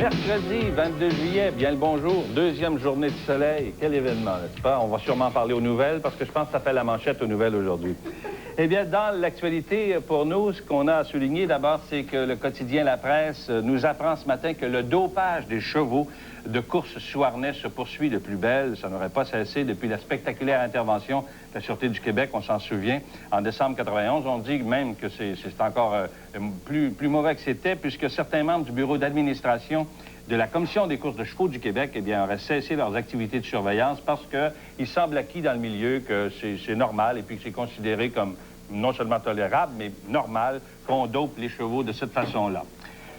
Mercredi 22 juillet, bien le bonjour, deuxième journée de soleil. Quel événement, n'est-ce pas? On va sûrement parler aux nouvelles parce que je pense que ça fait la manchette aux nouvelles aujourd'hui. Eh bien, dans l'actualité, pour nous, ce qu'on a à souligner d'abord, c'est que le quotidien La Presse nous apprend ce matin que le dopage des chevaux de course sous harnais se poursuit de plus belle. Ça n'aurait pas cessé depuis la spectaculaire intervention de la Sûreté du Québec, on s'en souvient, en décembre 91. On dit même que c'est encore plus mauvais que c'était, puisque certains membres du bureau d'administration de la Commission des courses de chevaux du Québec, eh bien, auraient cessé leurs activités de surveillance parce qu'il semble acquis dans le milieu que c'est normal et puis que c'est considéré comme non seulement tolérable, mais normal qu'on dope les chevaux de cette façon-là.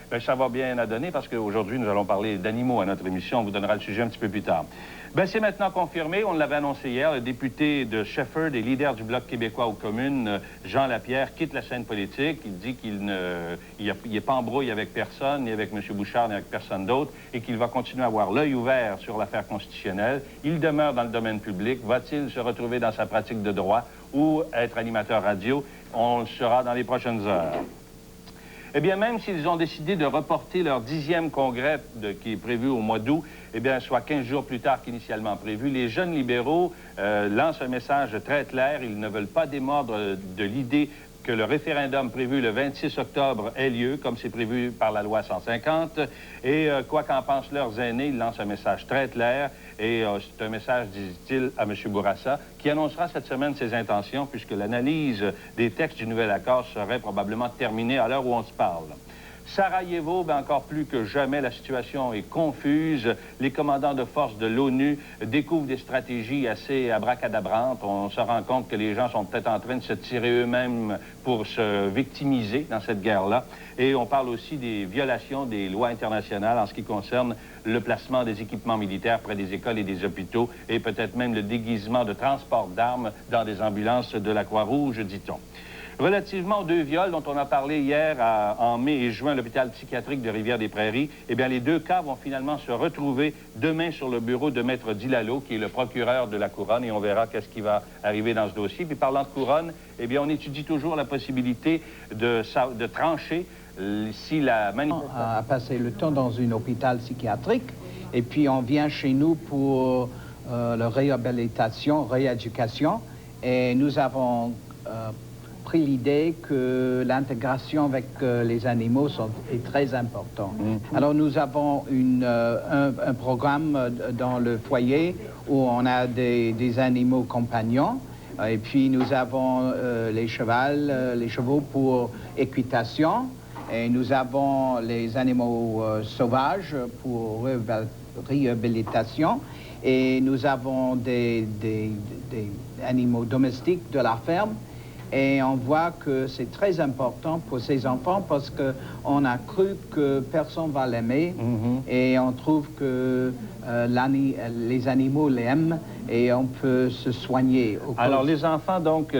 Bien, ça va bien à donner parce qu'aujourd'hui, nous allons parler d'animaux à notre émission. On vous donnera le sujet un petit peu plus tard. Bien, c'est maintenant confirmé. On l'avait annoncé hier. Le député de Shefford et leader du Bloc québécois aux communes, Jean Lapierre, quitte la scène politique. Il dit qu'il n'est pas en brouille avec personne, ni avec M. Bouchard, ni avec personne d'autre, et qu'il va continuer à avoir l'œil ouvert sur l'affaire constitutionnelle. Il demeure dans le domaine public. Va-t-il se retrouver dans sa pratique de droit ou être animateur radio? On le saura dans les prochaines heures. Eh bien, même s'ils ont décidé de reporter leur 10e congrès qui est prévu au mois d'août, eh bien, soit 15 jours plus tard qu'initialement prévu, les jeunes libéraux lancent un message très clair. Ils ne veulent pas démordre de l'idée que le référendum prévu le 26 octobre ait lieu, comme c'est prévu par la loi 150. Et quoi qu'en pensent leurs aînés, ils lancent un message très clair. Et c'est un message, disent-ils, à M. Bourassa, qui annoncera cette semaine ses intentions, puisque l'analyse des textes du nouvel accord serait probablement terminée à l'heure où on se parle. Sarajevo, bien, encore plus que jamais, la situation est confuse. Les commandants de force de l'ONU découvrent des stratégies assez abracadabrantes. On se rend compte que les gens sont peut-être en train de se tirer eux-mêmes pour se victimiser dans cette guerre-là. Et on parle aussi des violations des lois internationales en ce qui concerne le placement des équipements militaires près des écoles et des hôpitaux et peut-être même le déguisement de transport d'armes dans des ambulances de la Croix-Rouge, dit-on. Relativement aux 2 viols dont on a parlé hier en mai et juin à l'hôpital psychiatrique de Rivière-des-Prairies, eh bien, les 2 cas vont finalement se retrouver demain sur le bureau de Maître Dilalo, qui est le procureur de la Couronne, et on verra qu'est-ce qui va arriver dans ce dossier. Puis parlant de Couronne, eh bien, on étudie toujours la possibilité de trancher si la manifestation... a passé le temps dans un hôpital psychiatrique, et puis on vient chez nous pour la réhabilitation, rééducation, et nous avons... pris l'idée que l'intégration avec les animaux est très importante. Alors nous avons un programme dans le foyer où on a des animaux compagnons et puis nous avons les chevaux pour équitation et nous avons les animaux sauvages pour réhabilitation et nous avons des animaux domestiques de la ferme. Et on voit que c'est très important pour ces enfants parce qu'on a cru que personne ne va l'aimer et on trouve que les animaux l'aiment et on peut se soigner. Alors, les enfants, donc,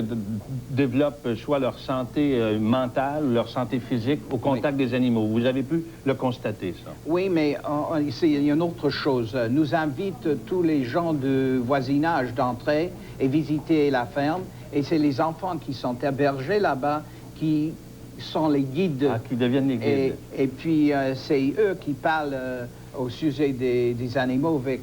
développent soit leur santé mentale, leur santé physique au contact des animaux. Vous avez pu le constater, ça? Oui, mais il y a une autre chose. Nous invite tous les gens de voisinage d'entrer et visiter la ferme. Et c'est les enfants qui sont hébergés là-bas qui sont les guides. Ah, qui deviennent les guides. Et puis, c'est eux qui parlent au sujet des animaux avec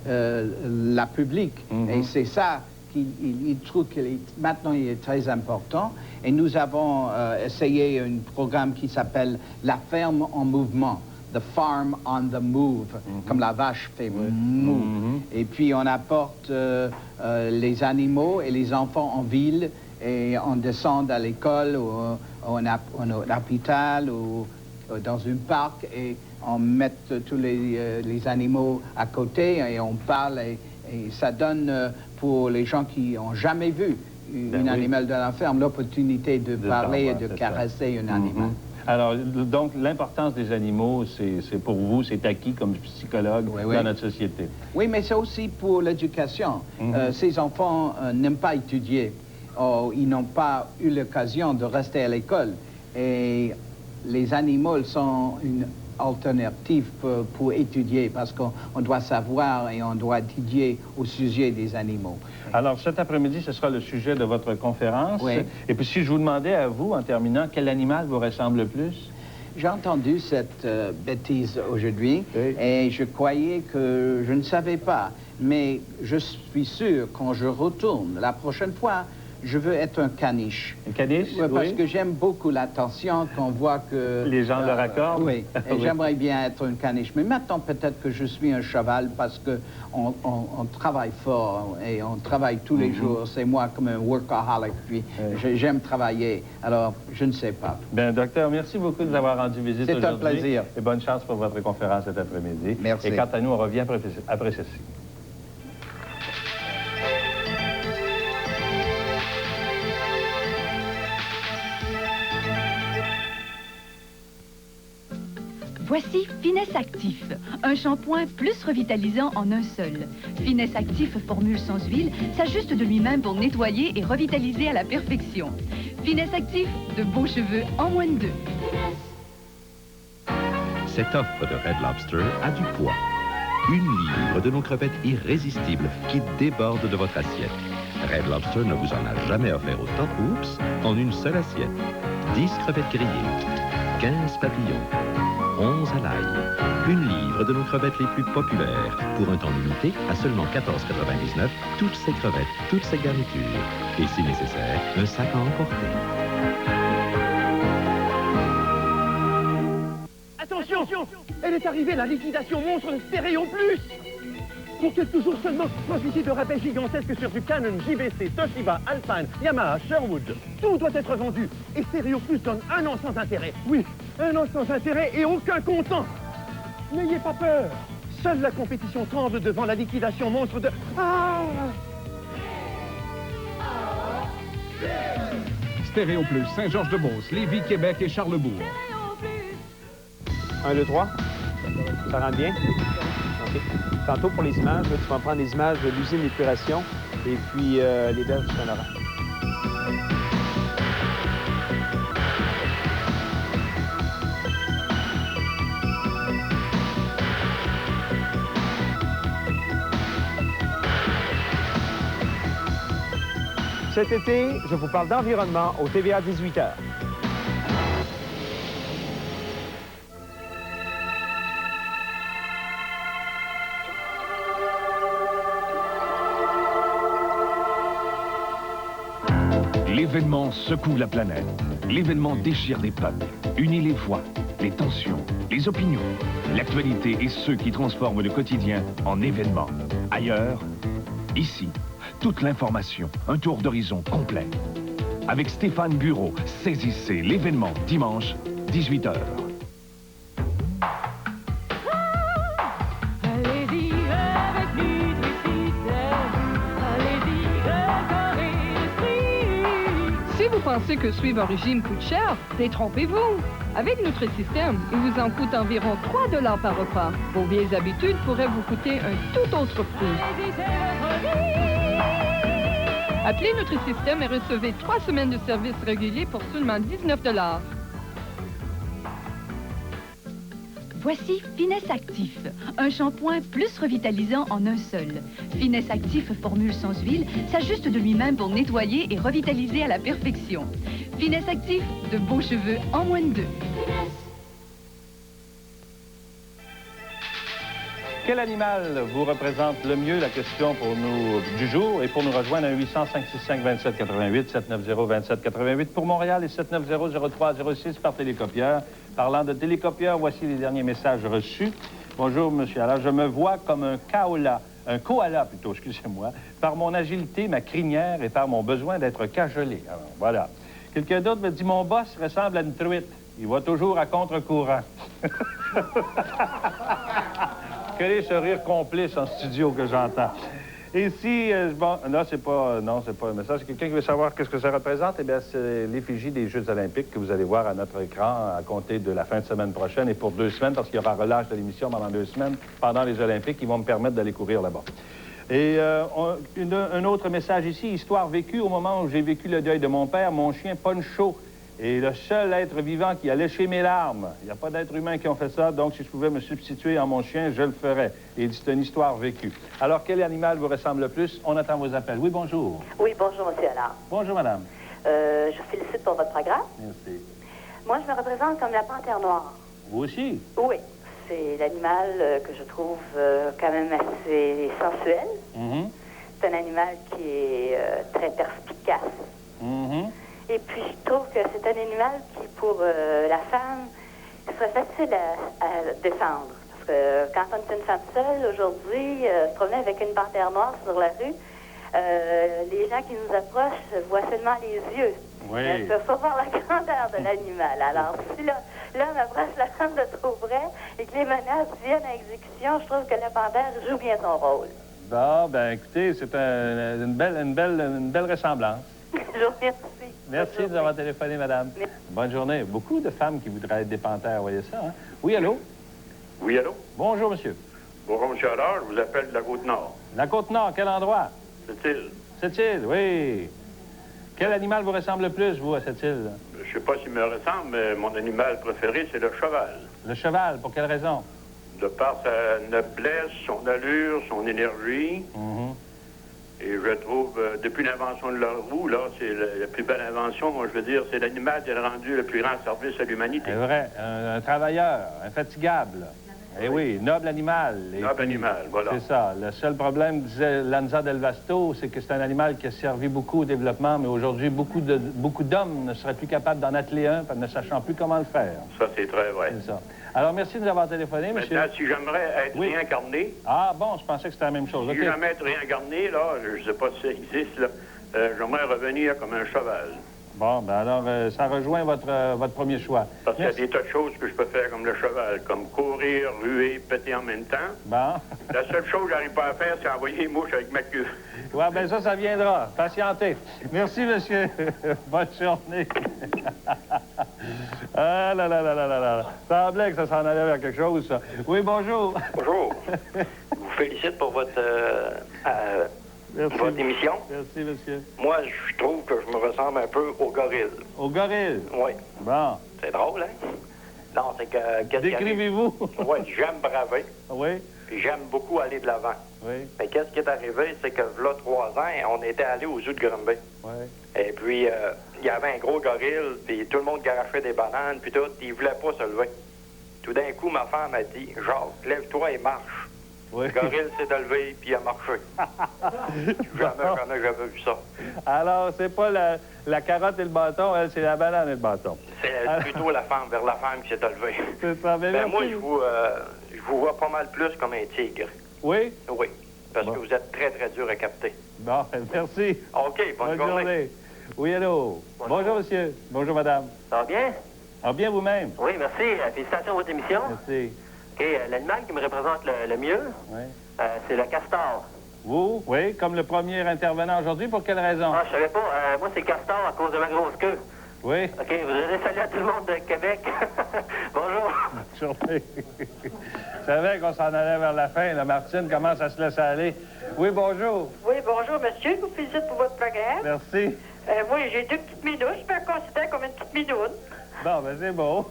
la public. Et c'est ça qu'ils trouvent que maintenant il est très important. Et nous avons essayé un programme qui s'appelle La ferme en mouvement. The Farm on the Move, comme la vache fait move. Et puis on apporte les animaux et les enfants en ville et on descend à l'école ou à l'hôpital ou dans un parc et on met tous les animaux à côté et on parle et ça donne pour les gens qui n'ont jamais vu un animal de la ferme l'opportunité de parler et de caresser un animal. Alors, donc, l'importance des animaux, c'est pour vous, c'est acquis comme psychologue dans notre société. Oui, mais c'est aussi pour l'éducation. Ces enfants n'aiment pas étudier. Ils n'ont pas eu l'occasion de rester à l'école. Et les animaux sont une alternative pour étudier parce qu'on doit savoir et on doit étudier au sujet des animaux. Alors, cet après-midi, ce sera le sujet de votre conférence. Oui. Et puis, si je vous demandais à vous, en terminant, quel animal vous ressemble le plus? J'ai entendu cette bêtise aujourd'hui Oui. et je croyais que je ne savais pas. Mais je suis sûr, quand je retourne la prochaine fois, je veux être un caniche. Un caniche? Ouais, parce Oui. que j'aime beaucoup l'attention qu'on voit que... Les gens le raccordent? Oui, et Oui. j'aimerais bien être un caniche. Mais maintenant, peut-être que je suis un cheval parce que on travaille fort et on travaille tous les jours. C'est moi comme un workaholic, puis j'aime travailler. Alors, je ne sais pas. Bien, docteur, merci beaucoup de nous avoir rendu visite C'est aujourd'hui. un plaisir. Et bonne chance pour votre conférence cet après-midi. Merci. Et quant à nous, on revient après ceci. Voici Finesse Actif, un shampoing plus revitalisant en un seul. Finesse Actif, formule sans huile, s'ajuste de lui-même pour nettoyer et revitaliser à la perfection. Finesse Actif, de beaux cheveux en moins de 2. Cette offre de Red Lobster a du poids. 1 livre de nos crevettes irrésistibles qui débordent de votre assiette. Red Lobster ne vous en a jamais offert autant, oups, en une seule assiette. 10 crevettes grillées, 15 papillons, 11 à l'ail. 1 livre de nos crevettes les plus populaires. Pour un temps limité, à seulement 14,99, toutes ces crevettes, toutes ces garnitures. Et si nécessaire, un sac à emporter. Attention! Elle est arrivée, la liquidation monstre de Stéréo Plus! Pour quelques jours seulement, profitez de rabais gigantesques sur du Canon, JVC, Toshiba, Alpine, Yamaha, Sherwood. Tout doit être vendu. Et Stéréo Plus donne 1 an sans intérêt. Oui, 1 an sans intérêt et aucun comptant. N'ayez pas peur. Seule la compétition tremble devant la liquidation monstre de... Ah! Stéréo Plus, Saint-Georges-de-Beauce, Lévis, Québec et Charlebourg. 1, 2, 3. Ça rentre bien? OK. Tantôt, pour les images, là, tu vas prendre des images de l'usine d'épuration et puis les berges du Saint-Laurent. Cet été, je vous parle d'environnement au TVA 18h. L'événement secoue la planète. L'événement déchire des peuples, unit les voix, les tensions, les opinions, l'actualité et ceux qui transforment le quotidien en événement. Ailleurs, ici, toute l'information, un tour d'horizon complet. Avec Stéphane Bureau, saisissez l'événement dimanche, 18h. Allez-y avec Nutrisystem, allez-y réparer l'esprit. Si vous pensez que suivre un régime coûte cher, détrompez-vous. Avec Nutrisystem, il vous en coûte environ 3 $ par repas. Vos vieilles habitudes pourraient vous coûter un tout autre prix. Appelez Nutrisystem et recevez 3 semaines de service régulier pour seulement 19 $. Voici Finesse Actif, un shampoing plus revitalisant en un seul. Finesse Actif, formule sans huile, s'ajuste de lui-même pour nettoyer et revitaliser à la perfection. Finesse Actif, de beaux cheveux en moins de 2. Quel animal vous représente le mieux? La question pour nous du jour. Et pour nous rejoindre, 1-800-565-2788, 790-2788 pour Montréal et 790-0306 par télécopieur. Parlant de télécopieur, voici les derniers messages reçus. Bonjour, monsieur. Alors, je me vois comme un koala plutôt, excusez-moi, par mon agilité, ma crinière et par mon besoin d'être cajolé. Alors, voilà. Quelqu'un d'autre me dit, mon boss ressemble à une truite. Il va toujours à contre-courant. Quel est ce rire complice en studio que j'entends? Ici, bon, là, c'est pas un message. Quelqu'un qui veut savoir qu'est-ce que ça représente? Eh bien, c'est l'effigie des Jeux olympiques que vous allez voir à notre écran à compter de la fin de semaine prochaine et pour 2 semaines, parce qu'il y aura relâche de l'émission pendant 2 semaines, pendant les Olympiques, qui vont me permettre d'aller courir là-bas. Et un autre message ici, histoire vécue au moment où j'ai vécu le deuil de mon père, mon chien Poncho est le seul être vivant qui a léché mes larmes. Il n'y a pas d'être humain qui ont fait ça, donc si je pouvais me substituer en mon chien, je le ferais. Et c'est une histoire vécue. Alors, quel animal vous ressemble le plus? On attend vos appels. Oui, bonjour. Oui, bonjour, monsieur Allard. Bonjour, madame. Je félicite pour votre programme. Merci. Moi, je me représente comme la panthère noire. Vous aussi? Oui. C'est l'animal que je trouve quand même assez sensuel. C'est un animal qui est très perspicace. Et puis, je trouve que c'est un animal qui, pour la femme, serait facile à défendre. Parce que quand on est une femme seule, aujourd'hui, se promener avec une panthère noire sur la rue, les gens qui nous approchent voient seulement les yeux. Oui. Ils ne peuvent pas voir la grandeur de l'animal. Alors, si l'homme approche la femme de trop près et que les menaces viennent à exécution, je trouve que la panthère joue bien son rôle. Bon, ben écoutez, c'est une belle ressemblance. Je vous remercie. Merci de nous avoir téléphoné, madame. Merci. Bonne journée. Beaucoup de femmes qui voudraient être des panthères, voyez ça, hein? Oui, allô? Oui, allô? Bonjour, monsieur. Bonjour, monsieur Allard. Je vous appelle de la Côte-Nord. La Côte-Nord, quel endroit? Cette île. Cette île, oui. Quel animal vous ressemble le plus, vous, à cette île? Je sais pas s'il me ressemble, mais mon animal préféré, c'est le cheval. Le cheval, pour quelle raison? De par sa noblesse, son allure, son énergie. Et je trouve, depuis l'invention de la roue, là, c'est la plus belle invention, moi, je veux dire, c'est l'animal qui a rendu le plus grand service à l'humanité. C'est vrai, un travailleur, infatigable. Eh oui, noble animal. Noble animal, voilà. C'est ça. Le seul problème, disait Lanza del Vasto, c'est que c'est un animal qui a servi beaucoup au développement, mais aujourd'hui, beaucoup d'hommes ne seraient plus capables d'en atteler un, ne sachant plus comment le faire. Ça, c'est très vrai. C'est ça. Alors, merci de nous avoir téléphoné, monsieur. Maintenant, si j'aimerais être réincarné... Ah, bon, je pensais que c'était la même chose. Si j'aimerais être réincarné, là, je ne sais pas si ça existe, là, j'aimerais revenir comme un cheval. Bon, ben alors, ça rejoint votre premier choix. Parce qu'il y a des tas de choses que je peux faire comme le cheval, comme courir, ruer, péter en même temps. Bon. La seule chose que j'arrive pas à faire, c'est envoyer les mouches avec ma queue. Oui, bien ça viendra. Patientez. Merci, monsieur. Bonne journée. Ah là là là là là là. Ça semblait que ça s'en allait vers quelque chose, ça. Oui, bonjour. Bonjour. Je vous félicite pour votre émission. Merci, monsieur. Moi, je trouve que je me ressemble un peu au gorille. Au gorille? Oui. Bon. C'est drôle, hein? Non, c'est que... Décrivez-vous. Oui, j'aime braver. Oui. Puis j'aime beaucoup aller de l'avant. Oui. Mais qu'est-ce qui est arrivé, c'est que là, 3 ans, on était allé au zoo de Granby. Oui. Et puis, il y avait un gros gorille, puis tout le monde garachait des bananes, puis tout, il voulait pas se lever. Tout d'un coup, ma femme a dit, « Jacques, lève-toi et marche. » Oui. Le gorille s'est levé, puis il a marché. Jamais j'avais vu ça. Alors, c'est pas la carotte et le bâton, elle, c'est la banane et le bâton. C'est plutôt la femme, vers la femme qui s'est levée. C'est ça, mais ben, moi, je vous vois pas mal plus comme un tigre. Oui? Oui, parce que vous êtes très, très dur à capter. Bon, merci. OK, bonne journée. Oui, allô? Bonjour, monsieur. Bonjour, madame. Ça va bien? Ah, bien vous-même? Oui, merci. Félicitations à votre émission. Merci. OK, l'animal qui me représente le mieux, c'est le castor. Vous? Oui, comme le premier intervenant aujourd'hui, pour quelle raison? Ah, je savais pas. Moi, c'est castor à cause de ma grosse queue. Oui. OK, vous allez saluer à tout le monde de Québec. Bonjour. Bonne journée. Je savais qu'on s'en allait vers la fin. La Martine commence à se laisser aller. Oui, bonjour. Oui, bonjour, monsieur. Je vous félicite pour votre programme. Merci. Moi, j'ai 2 petites minouches. Je me considère comme une petite minoune. Bon, ben c'est beau.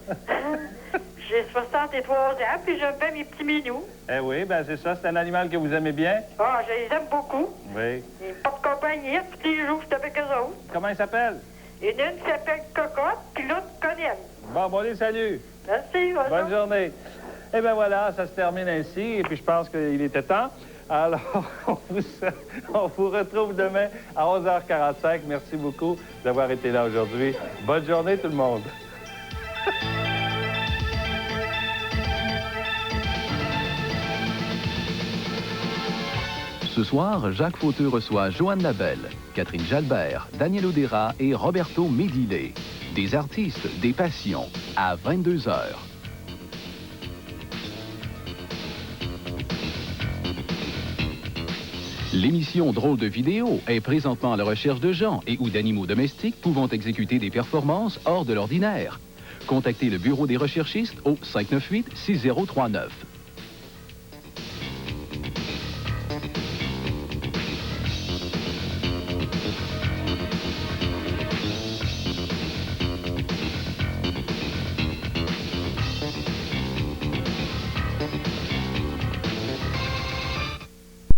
J'ai 63 ans, puis j'aime bien mes petits minous. Eh oui, ben c'est ça. C'est un animal que vous aimez bien? Ah, je les aime beaucoup. Oui. Ils me portent compagnie. Tous les jours, je suis avec eux autres. Comment ils s'appellent? Il y en a une qui s'appelle Cocotte, puis l'autre Connelle. Bon, les salue. Merci, bonne journée. Eh bien voilà, ça se termine ainsi, et puis je pense qu'il était temps. Alors, on vous retrouve demain à 11h45. Merci beaucoup d'avoir été là aujourd'hui. Bonne journée tout le monde. Ce soir, Jacques Fauteux reçoit Joanne Labelle, Catherine Jalbert, Daniel Odera et Roberto Medile. Des artistes, des passions, à 22h. L'émission Drôle de vidéo est présentement à la recherche de gens et ou d'animaux domestiques pouvant exécuter des performances hors de l'ordinaire. Contactez le Bureau des recherchistes au 598-6039.